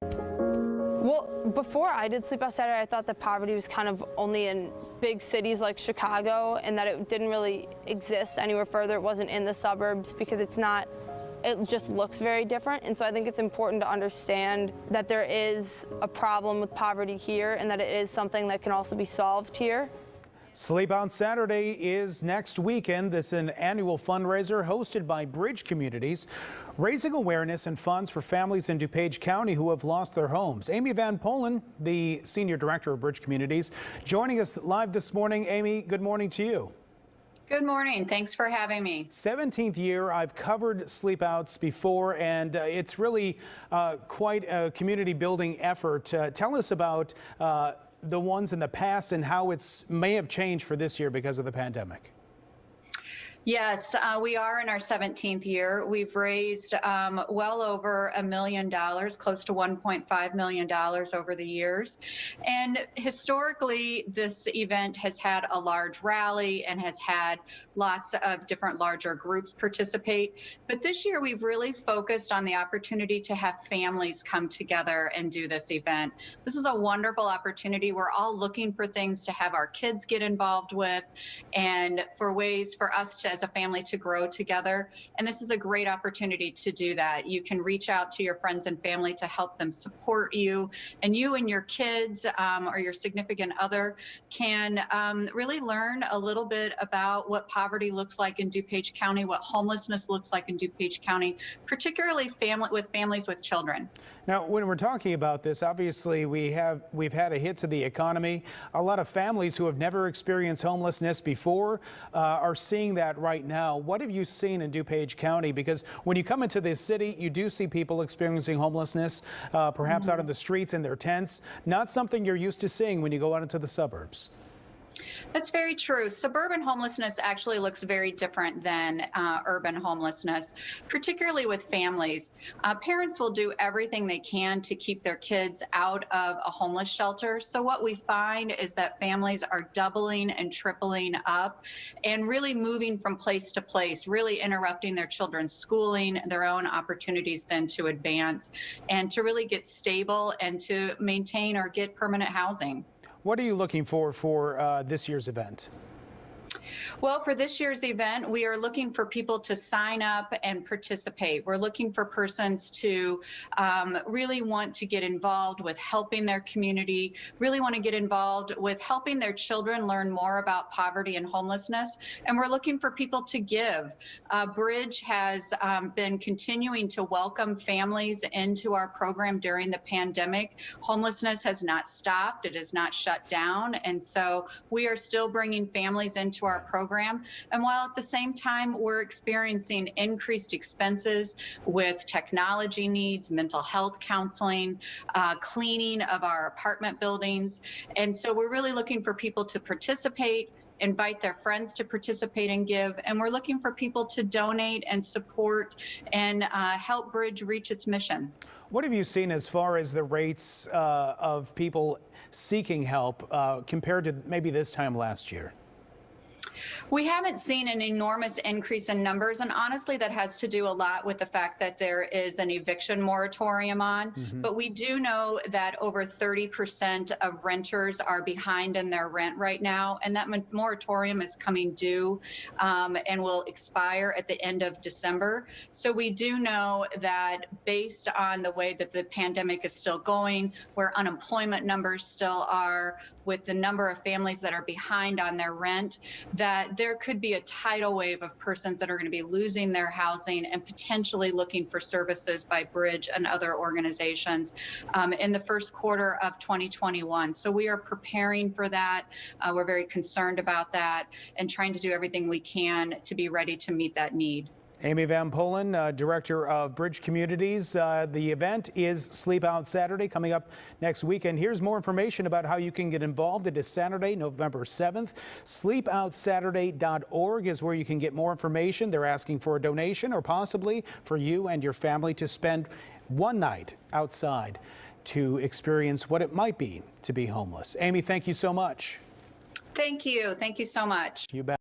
Well, before I did Sleep Out Saturday, I thought that poverty was kind of only in big cities like Chicago and that it didn't really exist anywhere further. It wasn't in the suburbs because it just looks very different. And so I think it's important to understand that there is a problem with poverty here and that it is something that can also be solved here. Sleep Out Saturday is next weekend. This is an annual fundraiser hosted by Bridge Communities, raising awareness and funds for families in DuPage County who have lost their homes. Amy Van Polen, the Senior Director of Bridge Communities, joining us live this morning. Amy, good morning to you. Good morning. Thanks for having me. 17th year. I've covered sleep outs before, and it's really quite a community building effort. Tell us about the ones in the past and how it's may have changed for this year because of the pandemic. Yes, we are in our 17th year. We've raised well over $1 million, close to $1.5 million over the years. And historically, this event has had a large rally and has had lots of different larger groups participate. But this year, we've really focused on the opportunity to have families come together and do this event. This is a wonderful opportunity. We're all looking for things to have our kids get involved with and for ways for us to, as a family, to grow together. And this is a great opportunity to do that. You can reach out to your friends and family to help them support you, and your kids or your significant other can really learn a little bit about what poverty looks like in DuPage County, what homelessness looks like in DuPage County, particularly families with children. Now, when we're talking about this, obviously we've had a hit to the economy. A lot of families who have never experienced homelessness before are seeing that right now. What have you seen in DuPage County? Because when you come into this city, you do see people experiencing homelessness, perhaps out on the streets in their tents. Not something you're used to seeing when you go out into the suburbs. That's very true. Suburban homelessness actually looks very different than urban homelessness, particularly with families. Parents will do everything they can to keep their kids out of a homeless shelter. So what we find is that families are doubling and tripling up and really moving from place to place, really interrupting their children's schooling, their own opportunities then to advance and to really get stable and to maintain or get permanent housing. What are you looking for this year's event? Well, for this year's event, we are looking for people to sign up and participate. We're looking for persons to really want to get involved with helping their community, really want to get involved with helping their children learn more about poverty and homelessness. And we're looking for people to give. Bridge has been continuing to welcome families into our program during the pandemic. Homelessness has not stopped. It has not shut down. And so we are still bringing families into our program. And while at the same time we're experiencing increased expenses with technology needs, mental health counseling, cleaning of our apartment buildings. And so we're really looking for people to participate, invite their friends to participate and give. And we're looking for people to donate and support and help Bridge reach its mission. What have you seen as far as the rates of people seeking help compared to maybe this time last year? We haven't seen an enormous increase in numbers, and honestly, that has to do a lot with the fact that there is an eviction moratorium on. But we do know that over 30% of renters are behind in their rent right now, and that moratorium is coming due and will expire at the end of December. So we do know that based on the way that the pandemic is still going, where unemployment numbers still are, with the number of families that are behind on their rent, that there could be a tidal wave of persons that are going to be losing their housing and potentially looking for services by Bridge and other organizations in the first quarter of 2021. So we are preparing for that. We're very concerned about that and trying to do everything we can to be ready to meet that need. Amy Van Polen, Director of Bridge Communities. The event is Sleep Out Saturday, coming up next weekend. Here's more information about how you can get involved. It is Saturday, November 7th. Sleepoutsaturday.org is where you can get more information. They're asking for a donation or possibly for you and your family to spend one night outside to experience what it might be to be homeless. Amy, thank you so much. Thank you. Thank you so much. You bet.